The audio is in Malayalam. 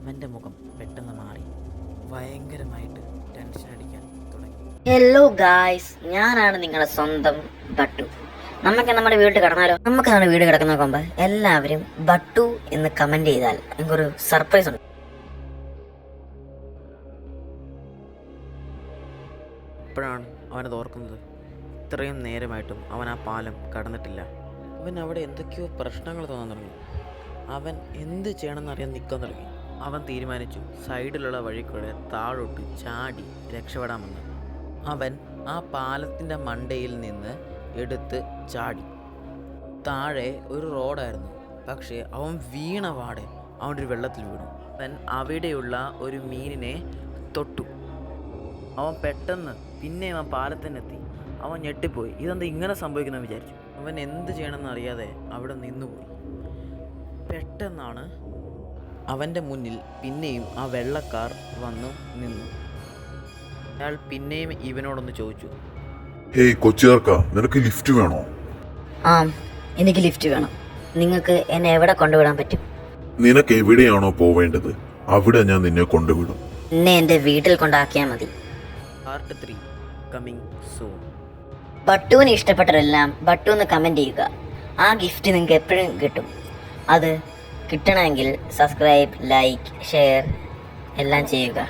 അവൻ്റെ മുഖം പെട്ടെന്ന് മാറി. ഭയങ്കരമായിട്ട് ടെൻഷൻ അടിക്കാൻ തുടങ്ങി. ഹലോ ഗായ്സ്, ഞാനാണ് നിങ്ങളുടെ സ്വന്തം ബട്ടു. നമുക്ക് നമ്മുടെ വീട്ടിൽ കിടന്നാലോ? നമുക്ക് നമ്മുടെ വീട് കിടക്കുന്ന മുമ്പ് എല്ലാവരും ബട്ടു എന്ന് കമന്റ് ചെയ്താൽ എനിക്കൊരു സർപ്രൈസ് ഉണ്ട്. അപ്പോഴാണ് അവനത് ഓർക്കുന്നത്. ഇത്രയും നേരമായിട്ടും അവൻ ആ പാലം കടന്നിട്ടില്ല. അവൻ അവിടെ എന്തൊക്കെയോ പ്രശ്നങ്ങൾ തോന്നാൻ തുടങ്ങി. അവൻ എന്ത് ചെയ്യണമെന്നറിയാൻ നിൽക്കാൻ തുടങ്ങി. അവൻ തീരുമാനിച്ചു സൈഡിലുള്ള വഴി കൂടെ താഴോട്ട് ചാടി രക്ഷപ്പെടാമെന്ന്. അവൻ ആ പാലത്തിൻ്റെ മണ്ടയിൽ നിന്ന് എടുത്ത് ചാടി. താഴെ ഒരു റോഡായിരുന്നു. പക്ഷേ അവൻ വീണ പാടെ അവൻ്റെ ഒരു വെള്ളത്തിൽ വീണു. അവൻ അവിടെയുള്ള ഒരു മീനിനെ തൊട്ടു. അവൻ പെട്ടെന്ന് പിന്നെയും ആ പാലത്തിനെത്തി. അവൻ ഞെട്ടിപ്പോയി. ഇതെന്താ ഇങ്ങനെ സംഭവിക്കുന്നത് വിചാരിച്ചു. അവൻ എന്ത് ചെയ്യണമെന്ന് അറിയാതെ അവിടെ നിന്നുപോയി. പെട്ടെന്നാണ് അവൻ്റെ മുന്നിൽ പിന്നെയും ആ വെള്ളക്കാർ വന്നു നിന്നു. അയാൾ പിന്നെയും ഇവനോടൊന്ന് ചോദിച്ചു, ഹേയ് കൊച്ചുകാർക്ക, നിനക്ക് ലിഫ്റ്റ് വേണോ? ആ, എനിക്ക് ലിഫ്റ്റ് വേണം. നിങ്ങൾക്ക് എന്നെ എവിടെ കൊണ്ടുവിടാൻ പറ്റും? നിനക്ക് എവിടെയാണോ പോവേണ്ടത് അവിടെ ഞാൻ നിന്നെ കൊണ്ടുവിടും. എന്നെ എൻ്റെ വീട്ടിൽ കൊണ്ടാക്കിയാൽ മതി. Part 3 coming soon. ബട്ടുവിന് ഇഷ്ടപ്പെട്ടവരെല്ലാം ബട്ടു എന്ന് കമന്റ് ചെയ്യുക. ആ ഗിഫ്റ്റ് നിങ്ങൾക്ക് എപ്പോഴും കിട്ടും. അത് കിട്ടണമെങ്കിൽ സബ്സ്ക്രൈബ്, ലൈക്ക്, ഷെയർ എല്ലാം ചെയ്യുക.